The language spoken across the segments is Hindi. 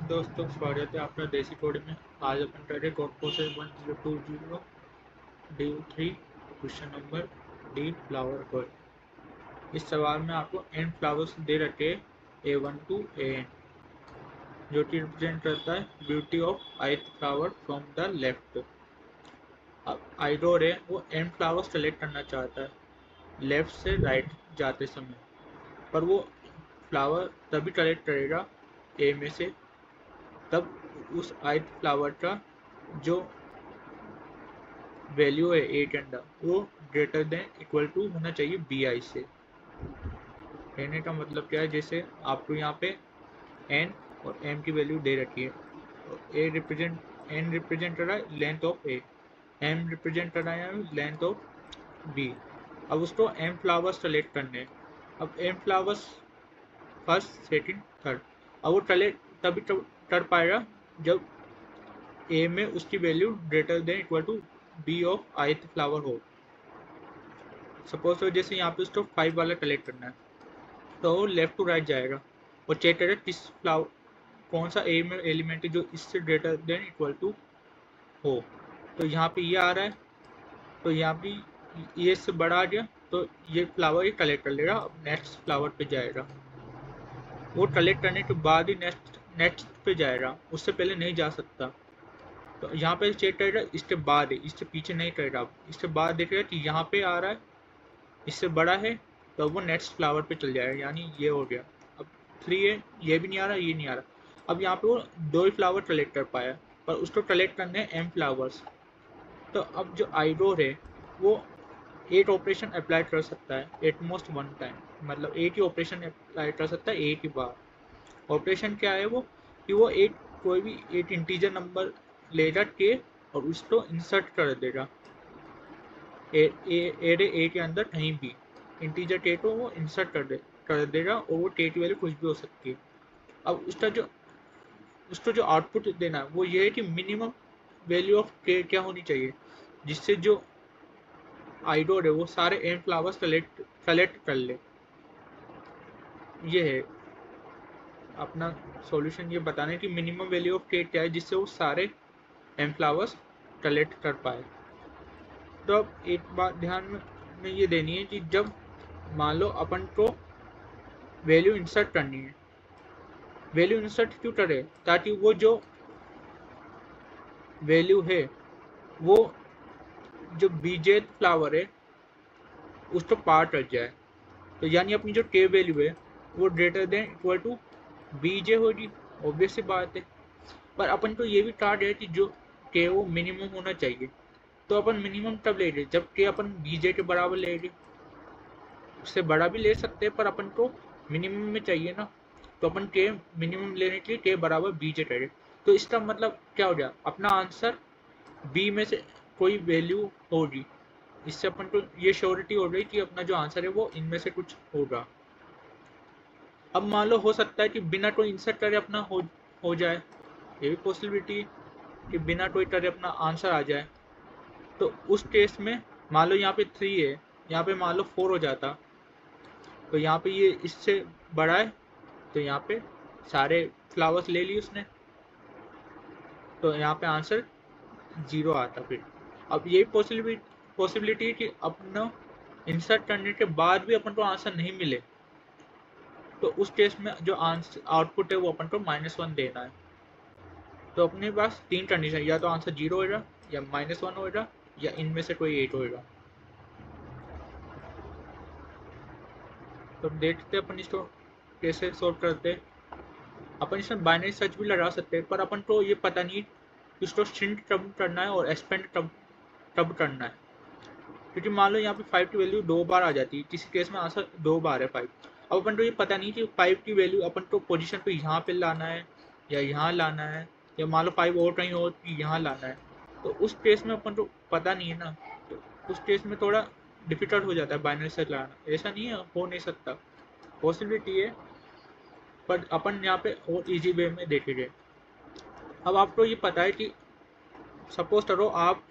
दोस्तों, स्वागत है आपका देसी कोड में। आज अपन कर रहे code process 1020 D3 question number D flower code. इस सवाल में आपको n फ्लावर्स दे रखे A1 to AN, जो कि रिप्रेजेंट करता है beauty of ith flower from the left. अब आइडोर है वो n फ्लावर्स सेलेक्ट करना चाहता है लेफ्ट से राइट जाते समय, पर वो फ्लावर तभी कलेक्ट करेगा ए में से तब उस ith फ्लावर का जो वैल्यू है ए के अंदर वो ग्रेटर देन इक्वल टू होना चाहिए बी आई से। कहने का मतलब क्या है, जैसे आपको यहाँ पे एन और एम की वैल्यू दे रखी है। ए रिप्रेजेंट एन रिप्रेजेंट कर रहा है length of A, M represent कर रहा है लेंथ ऑफ बी। अब उसको एम फ्लावर्स सेलेक्ट करने हैं। अब M flowers first second third, अब वो तभी कर पाएगा जब ए में उसकी value greater than equal to B of ith flower हो। सपोज तो जैसे यहाँ पे उसको 5 वाला कलेक्ट करना है, तो वो लेफ्ट टू राइट जाएगा और चेक करेगा किस फ्लावर कौन सा ए में एलिमेंट है जो इससे ग्रेटर देन इक्वल टू हो। तो यहाँ पे ये आ रहा है, तो यहाँ पे ये इससे बड़ा आ गया, तो ये फ्लावर ही कलेक्ट कर लेगा। अब नेक्स्ट फ्लावर पे जाएगा, वो कलेक्ट करने के बाद ही नेक्स्ट नेक्स्ट पे जाएगा, उससे पहले नहीं जा सकता। तो यहाँ पे चेक करेगा इसके बाद है, इससे पीछे नहीं करेगा। इसके बाद देखेगा कि यहाँ पे आ रहा है, इससे बड़ा है, तो वो नेक्स्ट फ्लावर पे चल जाएगा, यानी ये हो गया। अब 3 है, ये भी नहीं आ रहा, ये नहीं आ रहा। अब यहाँ पे वो 2 ही फ्लावर कलेक्ट कर पाया, पर उसको कलेक्ट करने हैं एम फ्लावर्स। तो अब जो आइडोर है वो 8 ऑपरेशन अप्लाई कर सकता है एट मोस्ट वन टाइम, मतलब 8 ही ऑपरेशन अप्लाई कर सकता है एक ही बार। ऑपरेशन क्या है वो, कि वो एक कोई भी 8 इंटीजर नंबर लेगा के और उसको इंसर्ट कर देगा एरे ए के अंदर कहीं भी। इंटीजर टे को वो इंसर्ट कर देगा और वो टे की वैल्यू कुछ भी हो सकती है। अब उसको जो आउटपुट देना है वो ये है कि मिनिमम वैल्यू ऑफ टे क्या होनी चाहिए, जिससे जो आइडोर है वो सारे एन फ्लावर्स कलेक्ट कर ले। ये है अपना सॉल्यूशन, ये बताने की मिनिमम वैल्यू ऑफ टे क्या है जिससे वो सारे एन फ्लावर्स कलेक्ट कर पाए। तो अब एक बात ध्यान में ये देनी है कि जब मान लो अपन को वैल्यू इंसर्ट करनी है, वैल्यू इंसर्ट क्यों करे, ताकि वो जो वैल्यू है वो जो बीजेथ फ्लावर है उसको पार कर जाए। तो यानी अपनी जो के वैल्यू है वो ग्रेटर देन इक्वल टू बीजे होगी, ऑब्वियस सी बात है। पर अपन को ये भी टार्गेट है कि जो के वो मिनिमम होना चाहिए। तो अपन मिनिमम तब ले रहे जब के अपन बीजे के बराबर ले रहे, उससे बड़ा भी ले सकते हैं पर अपन को मिनिमम में चाहिए ना। तो अपन के मिनिमम लेने के लिए के बराबर बी जे करें। तो इसका मतलब क्या हो गया, अपना आंसर बी में से कोई वैल्यू होगी। इससे अपन को ये श्योरिटी हो गई कि अपना जो आंसर है वो इनमें से कुछ होगा। अब मान लो हो सकता है कि बिना कोई इंसर्ट करे अपना हो जाए, ये भी पॉसिबिलिटी कि बिना कोई करे अपना आंसर आ जाए। तो उस केस में मान लो यहाँ पे 3 है, यहाँ पे मान लो 4 हो जाता, तो यहाँ पे ये इससे बड़ा है, तो यहाँ पे सारे फ्लावर्स ले लिए उसने, तो यहाँ पे आंसर 0 आता फिर। अब यही पॉसिबिलिटी है कि अपना इंसर्ट करने के बाद भी अपन को आंसर नहीं मिले, तो उस केस में जो आंसर आउटपुट है वो अपन को -1 देना है। तो अपने पास 3 कंडीशन, या तो आंसर 0 होगा, या -1 होगा, या इनमें से कोई 8 होगा। तो देखते अपन इसको कैसे सॉल्व करते हैं। अपन इसमें बाइनरी सर्च भी लगा सकते हैं, पर अपन को ये पता नहीं कि उसको श्रिंक कब करना है और एक्सपेंड कब करना है। क्योंकि मान लो यहाँ पे 5 की वैल्यू 2 बार आ जाती है, किसी केस में आंसर 2 बार है 5। अब अपन को ये पता नहीं कि 5 की वैल्यू अपन को पोजीशन पे यहाँ पे लाना है या यहाँ लाना है, या मान लो 5 और कहीं और यहाँ लाना है। तो उस केस में अपन को पता नहीं है ना, तो उस केस में थोड़ा डिफिकल्ट हो जाता है बाइनरी सर्च लगाना। ऐसा नहीं है हो नहीं सकता, पॉसिबिलिटी है, पर अपन यहाँ पे और इजी वे में देखेंगे। अब आपको ये पता है कि सपोज करो आप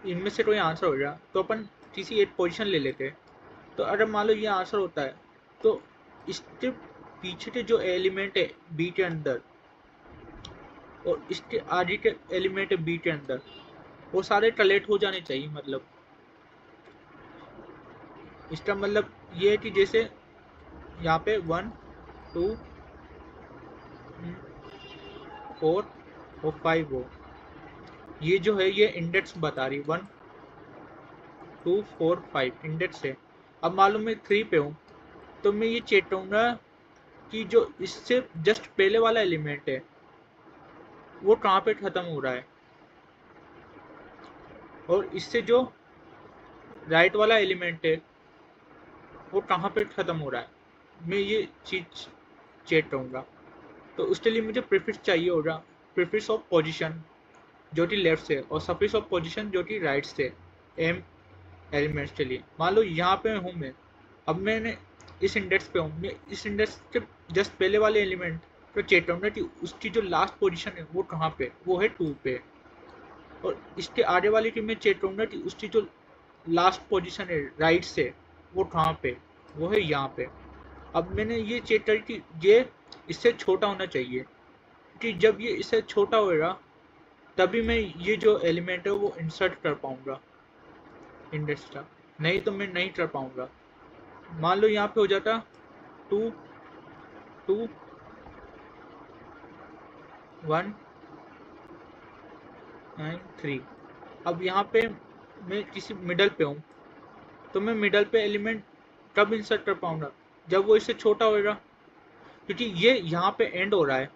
इनमें से कोई आंसर हो गया, तो अपन किसी एक पोजीशन ले लेते हैं। तो अगर मान लो ये आंसर होता है, तो इसके पीछे के जो एलिमेंट है बी के अंदर, और इसके आगे के एलिमेंट बी के अंदर वो सारे टलेट हो जाने चाहिए। मतलब इसका मतलब ये है कि जैसे यहाँ पे 1 2 4 और 5 हो, ये जो है ये इंडेक्स बता रही 1 2 4 5 इंडेक्स है। अब मालूम मैं 3 पे हूँ तो मैं ये चेक करूँगा कि जो इससे जस्ट पहले वाला एलिमेंट है वो कहाँ पे ख़त्म हो रहा है, और इससे जो राइट वाला एलिमेंट है वो कहाँ पे ख़त्म हो रहा है। मैं ये चीज़ चेक करूँगा। तो उसके लिए मुझे प्रीफिक्स चाहिए होगा, प्रीफिक्स ऑफ पोजीशन जो कि लेफ्ट से और सफिक्स ऑफ पोजीशन जो कि राइट से एम एलिमेंट्स के लिए। मान लो यहाँ पे हूँ मैं, अब मैंने इस इंडेक्स पे हूँ, मैं इस इंडेक्स के जस्ट पहले वाले एलिमेंट को चेक करूँगा कि उसकी जो लास्ट पोजीशन है वो कहाँ पे, वो है 2 पे। और इसके आगे वाली की मैं चेक करूँगा कि उसकी जो लास्ट पोजीशन है राइट से वो कहाँ पे, वो है यहाँ पे। अब मैंने ये चेक कर कि ये इससे छोटा होना चाहिए, कि जब ये इससे छोटा होएगा तभी मैं ये जो एलिमेंट है वो इंसर्ट कर पाऊंगा इंडेक्स का, नहीं तो मैं नहीं कर पाऊंगा। मान लो यहाँ पे हो जाता 2 2 1 9 3। अब यहाँ पे मैं किसी मिडल पे हूँ तो मैं मिडल पे एलिमेंट कब इंसर्ट कर पाऊंगा, जब वो इससे छोटा होएगा, क्योंकि ये यहाँ पे एंड हो रहा है,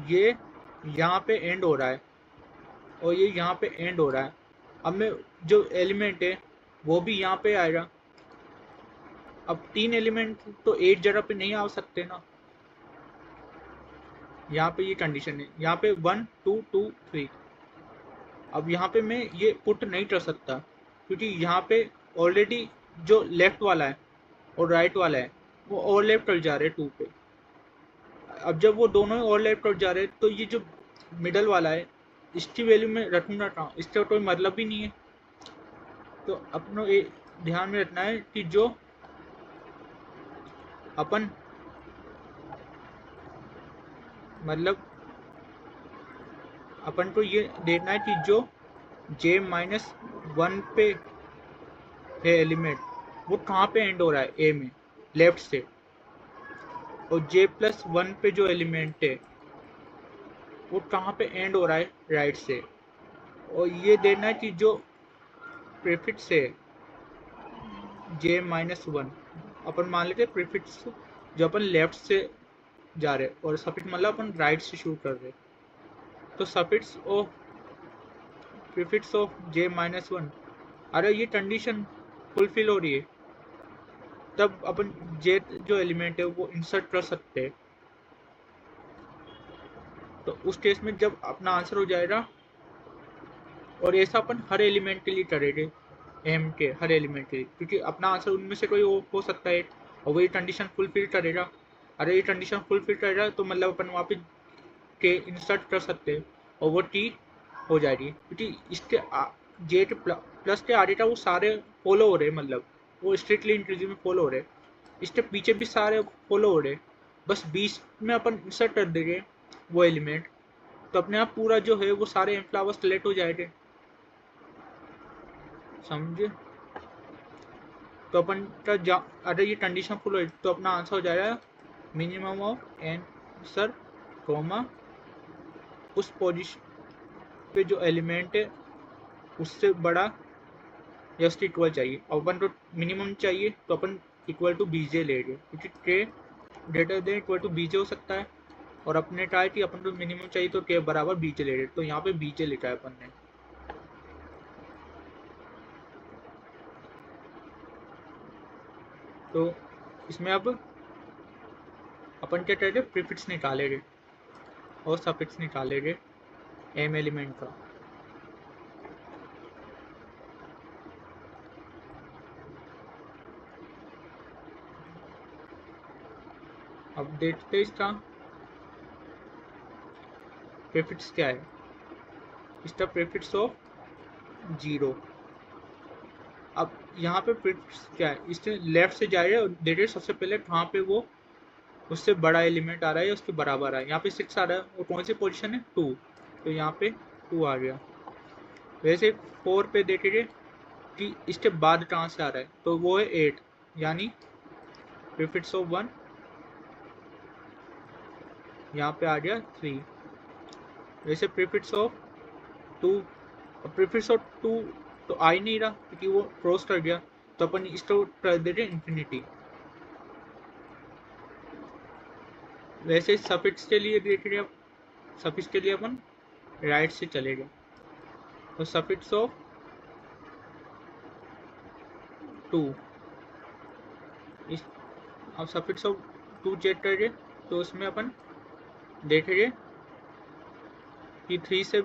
ये यहाँ पे एंड हो रहा है और ये यहाँ पे एंड हो रहा है। अब मैं जो एलिमेंट है वो भी यहाँ पे आएगा। अब 3 एलिमेंट तो एक जगह पे नहीं आ सकते ना, यहाँ पे ये कंडीशन है, यहाँ पे 1 2 2 3। अब यहाँ पे मैं ये पुट नहीं कर सकता क्योंकि यहाँ पे ऑलरेडी जो लेफ्ट वाला है और राइट वाला है वो ओवरलैप कर जा रहे हैं 2 पे। अब जब वो दोनों ही ओवरलैप कर जा रहे हैं तो ये जो मिडल वाला है इसकी वैल्यू में रखूंगा कहाँ, इसका कोई मतलब भी नहीं है। तो अपनों ये ध्यान में रखना है कि जो अपन मतलब अपन को ये देखना है कि जो j-1 पे है एलिमेंट वो कहाँ पे एंड हो रहा है, ए में लेफ्ट से, और j+1 पे जो एलिमेंट है वो कहाँ पे एंड हो रहा है राइट से। और ये देखना है कि जो प्रीफिक्स है j-1 अपन मान लेते प्रीफिक्स जो अपन लेफ्ट से जा रहे और सफिक्स मतलब अपन राइट से शुरू कर रहे, तो suffix of prefix of j-1, अरे ये कंडीशन फुलफिल हो रही है तब अपन j जो एलिमेंट है वो इंसर्ट कर सकते हैं। तो उस केस में जब अपना आंसर हो जाएगा, और ऐसा अपन हर एलिमेंट के लिए करेंगे, एम के हर एलिमेंट के लिए, क्योंकि अपना आंसर उनमें से कोई हो सकता है और वही कंडीशन फुलफिल करेगा। अरे ये कंडीशन फुलफिल करेगा तो मतलब अपन वहाँ पे के इंसर्ट कर सकते हैं और वो टी हो जाएगी, क्योंकि इसके जे के प्लस के आगे का वो सारे फॉलो हो रहे, मतलब वो स्ट्रिक्टली इंक्रीजिंग में फॉलो हो रहे, इसके पीछे भी सारे फॉलो हो रहे, बस बीच में अपन इंसर्ट कर देंगे वो एलिमेंट तो अपने आप पूरा जो है वो सारे एम फ्लावर्स सेलेक्ट हो जाएंगे। समझे? तो अपन का अगर ये कंडीशन फुल हो तो अपना आंसर हो जाएगा मिनिमम ऑफ आंसर कॉमा उस पोजीशन पे जो एलिमेंट है उससे बड़ा या उसके इक्वल चाहिए। अपन को मिनिमम चाहिए तो अपन इक्वल टू बीजे ले रहे, क्योंकि के ग्रेटर देन इक्वल टू बीजे हो सकता है, और अपने का है कि अपन को मिनिमम चाहिए तो के बराबर बीजे ले रहे, तो यहाँ पे बीजे लिखा है अपन ने। तो इसमें अब अपन क्या करेंगे, प्रीफिक्स निकालेंगे और सफिक्स निकालेंगे एम एलिमेंट का। अब देखते हैं इसका प्रीफिक्स क्या है। इसका प्रीफिक्स ऑफ 0। अब यहाँ पे प्रीफिक्स क्या है, इससे लेफ्ट से जा रहे हैं और देखिए सबसे पहले कहाँ पे वो उससे बड़ा एलिमेंट आ रहा है या उसके बराबर आ रहा है। यहाँ पे 6 आ रहा है और कौन सी पोजीशन है 2, तो यहाँ पे 2 आ गया। वैसे 4 पे देखिए कि इसके बाद कहाँ से आ रहा है, तो वो है 8, यानी प्रीफिक्स ऑफ 1 यहाँ पे आ गया 3। वैसे प्रीफिक्स ऑफ 2, प्रीफिक्स ऑफ 2 तो आ ही नहीं रहा क्योंकि वो क्रॉस कर गया, तो अपन इसको कर देते इंफिनिटी। वैसे सफिक्स के लिए देखिए, सफिक्स के लिए अपन राइट से चले गए, तो सफिक्स ऑफ 2 इस, अब सफिक्स ऑफ 2 चेक करिए, तो उसमें अपन देखेंगे कि 3 से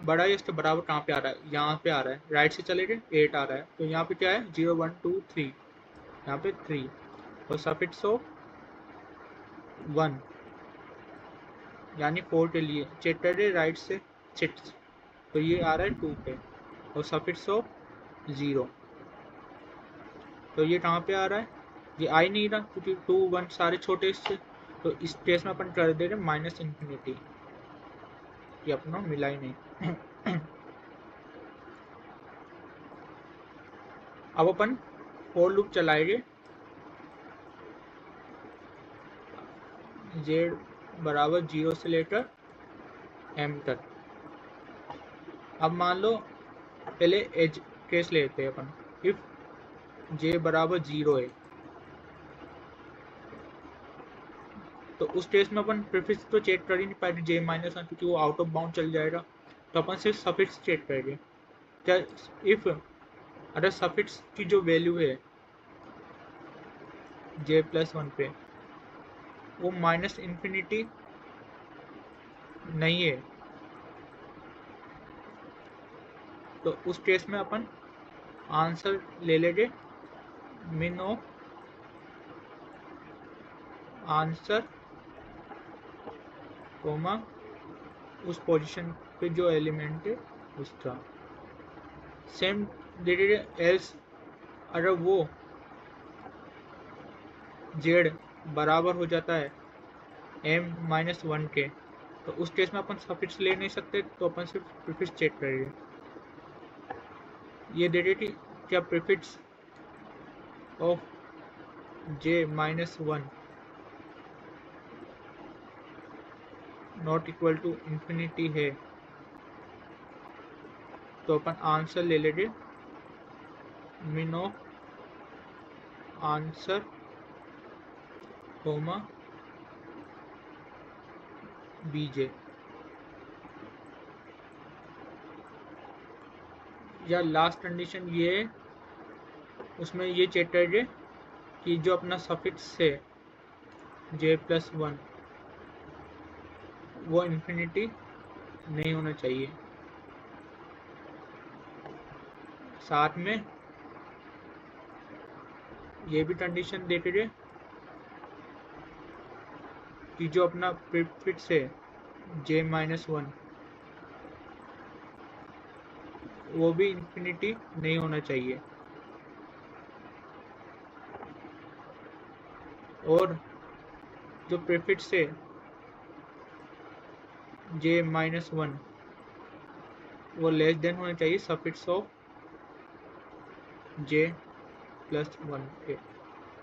बड़ा या उसके बराबर कहाँ पे आ रहा है, यहाँ पे आ रहा है। राइट से चले गए 8 आ रहा है, तो यहाँ पे क्या है 0 1 2 3, यहाँ पे 3, और सफिक्स ऑफ 1 यानी 4 के लिए चेक करिए राइट से 6, तो ये आ रहा है 2 पे, और सफिक्स ऑफ 0, तो ये कहाँ पे आ रहा है, ये आ ही नहीं रहा क्योंकि 2 1 सारे छोटे इससे, तो इस केस में अपन कर दे रहे माइनस इन्फिनिटी, ये अपना मिला ही नहीं। अब अपन फॉर लूप चलाएंगे z बराबर 0 से लेकर m तक। अब मान लो पहले एज केस लेते हैं अपन, इफ j बराबर 0 है, तो उस केस में अपन प्रीफिक्स तो चेक कर ही नहीं पाएंगे j माइनस 1, क्योंकि वो आउट ऑफ बाउंड चल जाएगा, तो अपन सिर्फ सफिक्स चेक करेंगे। क्या इफ अगर सफिक्स की जो वैल्यू है j प्लस 1 पे वो माइनस इन्फिनिटी नहीं है, तो उस केस में अपन आंसर ले लेंगे मिन ऑफ आंसर कोमा उस पोजीशन पे जो एलिमेंट है उसका। सेम देखिए एल्स अगर वो z बराबर हो जाता है m माइनस 1 के, तो उस केस में अपन सफिक्स ले नहीं सकते, तो अपन सिर्फ प्रीफिक्स चेक करेंगे। ये देखिए कि क्या prefix of j minus 1 not equal to infinity है, तो अपन आंसर ले लेंगे min of answer comma bj, या लास्ट कंडीशन ये है, उसमें ये चेक करिए कि जो अपना सफिक्स है j प्लस 1 वो इन्फिनिटी नहीं होना चाहिए। साथ में ये भी कंडीशन देखिए कि जो अपना प्रीफिक्स है j माइनस 1 वो भी इन्फिनिटी नहीं होना चाहिए, और जो प्रीफिक्स है j माइनस 1 वो लेस देन होना चाहिए सफिक्स ऑफ j प्लस 1 के।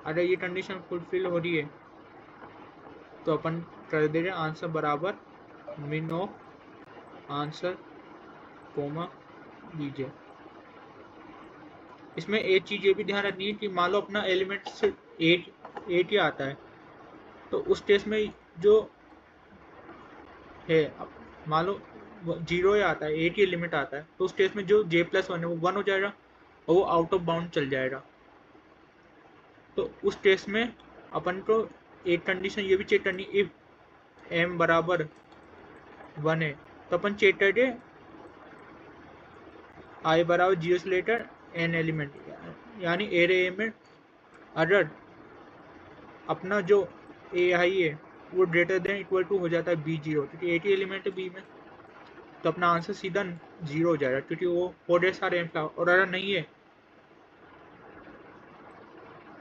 अगर ये कंडीशन फुलफिल हो रही है तो अपन कर दे रहे आंसर बराबर मिन ऑफ आंसर कोमा bj। इसमें एक चीज ये भी ध्यान रखनी है कि मान लो अपना एलिमेंट सिर्फ 8 ही आता है, तो उस केस में जो है मान लो 0 ही आता है, 8 ही लिमिट आता है, तो उस केस में जो j प्लस 1 है वो 1 हो जाएगा और वो आउट ऑफ बाउंड चल जाएगा। तो उस केस में अपन को एक कंडीशन ये भी चेक करनी, इफ m बराबर 1 है तो अपन चेक करके i बराबर 0 से लेकर n एलिमेंट, यानी एरे ए में अगर अपना जो ए आई है वो ग्रेटर देन इक्वल टू हो जाता है b0, क्योंकि 80 एलिमेंट है b में, तो अपना आंसर सीधा 0 हो जाएगा क्योंकि वो 4 सारे m था। और अगर नहीं है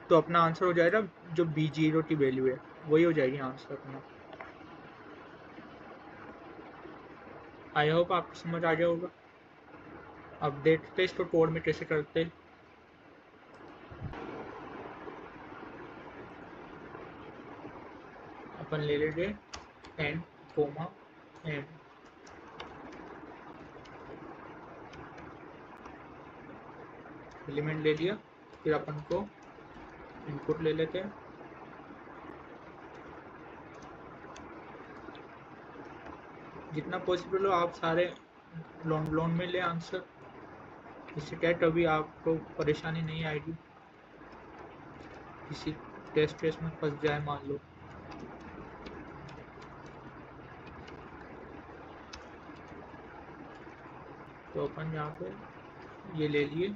तो अपना आंसर हो जाएगा जो B0 की वैल्यू है वही हो जाएगी आंसर अपना। आई होप आपको समझ आ गया होगा। अब देखते इसको कोड में कैसे करते। अपन ले लेंगे n, m, एलिमेंट ले लिया, फिर अपन को इनपुट ले लेते हैं। जितना पॉसिबल हो आप सारे लॉन्ग लॉन्ग में ले आंसर, इससे क्या कभी आपको परेशानी नहीं आएगी किसी टेस्ट में फंस जाए मान लो। तो अपन यहाँ पे ये ले लिए,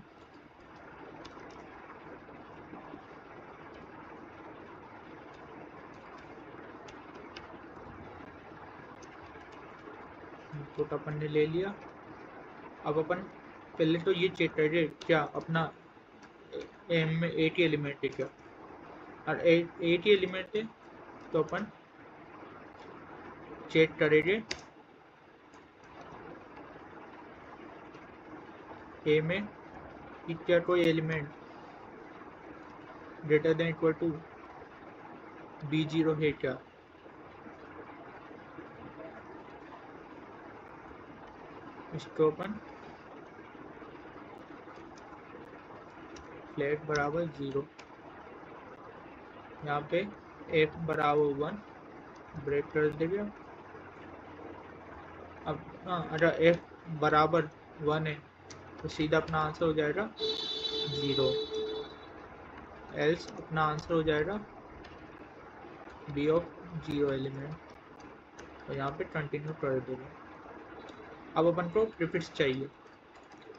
इनपुट अपन ने ले लिया। अब अपन पहले तो ये चेक करेंगे क्या अपना एम में 8 एलिमेंट है क्या, और 8 एलिमेंट है तो अपन चेक करेंगे ए में कि क्या कोई element greater than equal to B0 है क्या। इसको अपन फ्लैग बराबर 0, यहाँ पे f बराबर 1 ब्रेक कर देंगे। अब अगर f बराबर 1 है तो सीधा अपना आंसर हो जाएगा 0, एल्स अपना आंसर हो जाएगा B ऑफ 0 एलिमेंट, और यहाँ पे कंटिन्यू कर देंगे। अब अपन को प्रीफिक्स चाहिए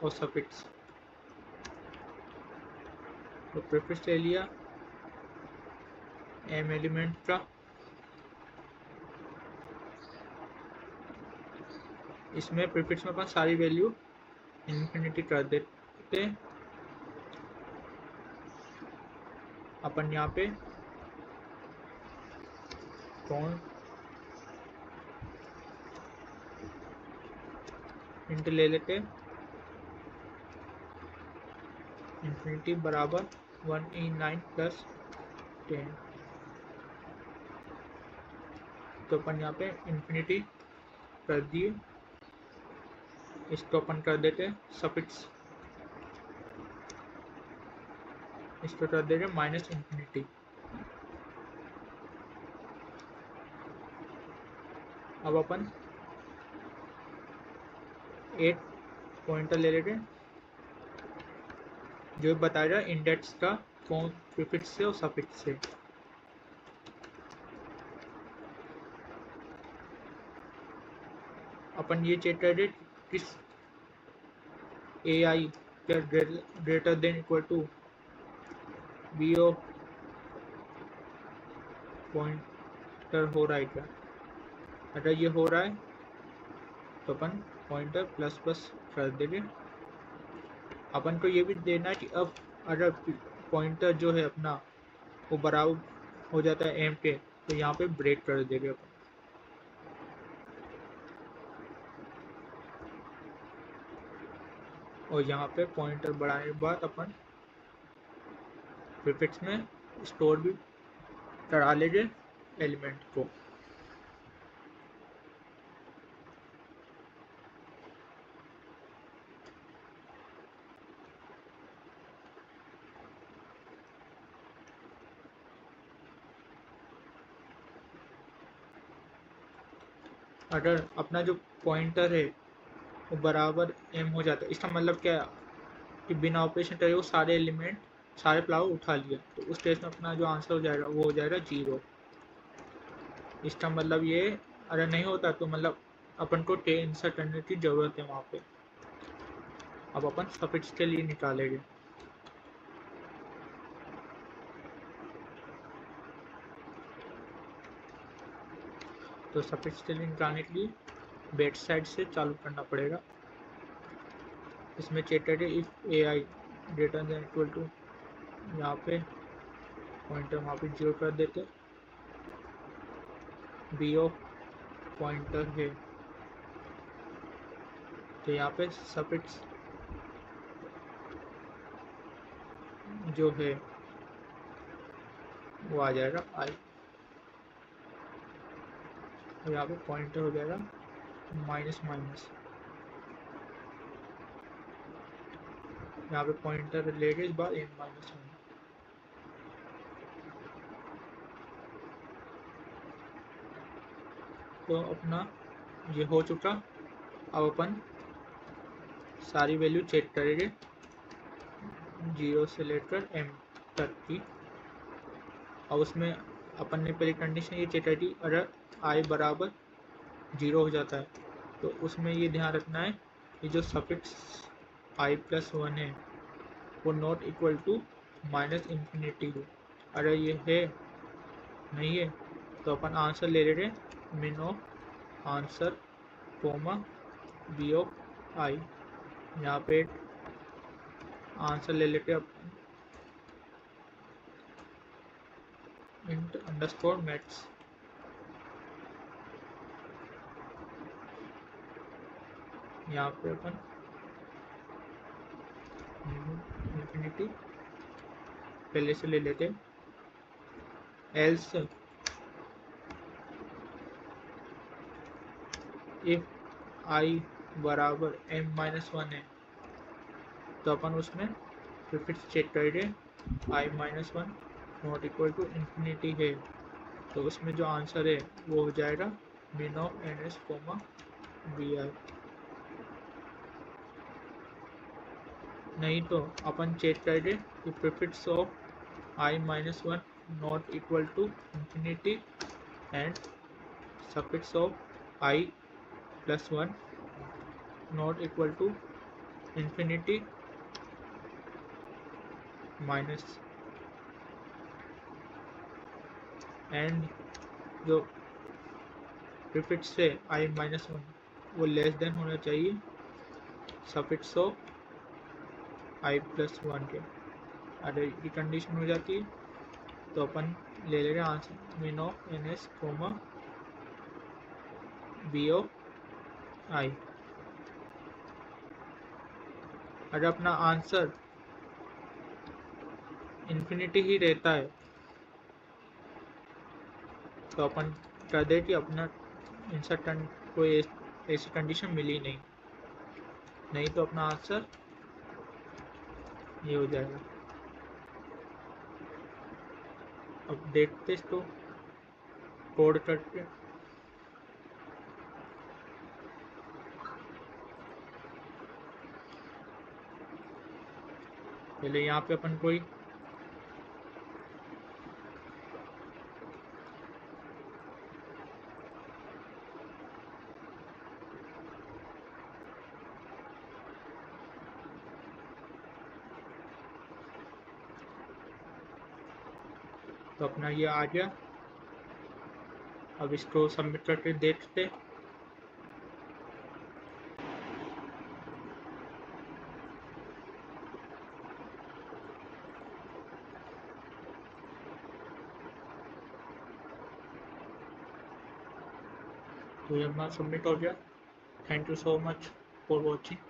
और सफिक्स, तो प्रीफिक्स ले लिया m एलिमेंट का, इसमें प्रीफिक्स में अपन सारी वैल्यू इन्फिनिटी कर देते। अपन यहाँ पे कौन इंट ले लेते, इन्फिनिटी बराबर 189 प्लस 10, तो अपन यहाँ पे इन्फिनिटी कर दिए। इसको अपन कर देते सफिक्स, इसको कर देंगे माइनस इन्फिनिटी। अब अपन 8 पॉइंटर ले लेंगे जो बताएगा इंडेक्स का कौन प्रीफिक्स से और सफिक्स से। अपन ये चेक करेंगे किस AI क्या greater than equal to B of pointer हो रहा है क्या। अगर ये हो रहा है तो अपन पॉइंटर प्लस प्लस कर देंगे। अपन को ये भी देना है कि अब अगर पॉइंटर जो है अपना वो बराबर हो जाता है m के, तो यहाँ पे ब्रेक कर देंगे अपन। और यहाँ पे पॉइंटर बढ़ाने के बाद अपन प्रीफिक्स में स्टोर भी करा लेंगे एलिमेंट को। अगर अपना जो पॉइंटर है वो बराबर m हो जाता है, इसका मतलब क्या है कि बिना ऑपरेशन करे वो सारे एलिमेंट सारे फ्लावर उठा लिया, तो उस केस में अपना जो आंसर हो जाएगा वो हो जाएगा 0। इसका मतलब ये अगर नहीं होता तो मतलब अपन को टे इंसर्ट करने की ज़रूरत है वहाँ पे। अब अपन सफिक्स के लिए निकालेंगे। तो सफिक्स के लिए निकालने के लिए बैक साइड से चालू करना पड़ेगा। इसमें चेक करें if AI greater than equal to, यहाँ पे पॉइंटर वहाँ पे 0 कर देते, बी ऑफ पॉइंटर है, तो यहाँ पे सफिक्स जो है वो आ जाएगा आई, और यहाँ पे पॉइंटर हो जाएगा माइनस माइनस, यहाँ पे पॉइंटर लेके इस बार n माइनस वन। तो अपना ये हो चुका। अब अपन सारी वैल्यू चेक करेंगे 0 से लेकर m तक की। और उसमें अपन ने पहली कंडीशन ये चेक करी, अगर i बराबर 0 हो जाता है तो उसमें ये ध्यान रखना है कि जो सफिक्स i प्लस 1 है वो not equal to minus infinity हो। अगर ये है नहीं है तो अपन आंसर ले लेंगे min of answer comma B of I. यहाँ पे आंसर ले लेते अपन इंट अंडरस्कोर मैथ्स। यहाँ पे अपन इन्फिनिटी पहले से ले लेते, एल्स इफ आई बराबर m माइनस वन है तो अपन उसमें फिर चेक करेंगे i minus one not equal to infinity है, तो उसमें जो आंसर है वो हो जाएगा min of N S comma B I. नहीं तो अपन चेक करेंगे कि prefix of i minus one not equal to infinity and suffix of i plus one not equal to infinity minus, and जो प्रीफिक्स है i माइनस वन वो लेस देन होना चाहिए suffix of i plus one के। अगर ये कंडीशन हो जाती है तो अपन ले लेंगे answer min of N S comma B of I. अगर अपना आंसर इन्फिनिटी ही रहता है तो अपन कह दे कि अपना इंसर्ट कोई ऐसी कंडीशन मिली नहीं, नहीं तो अपना आंसर ये हो जाएगा। अब देखते इसको कोड करके, पहले यहाँ पे अपन कोई तो अपना ये आ गया। अब इसको सबमिट करके देखते। तो ये अपना सबमिट हो गया। Thank you so much for watching.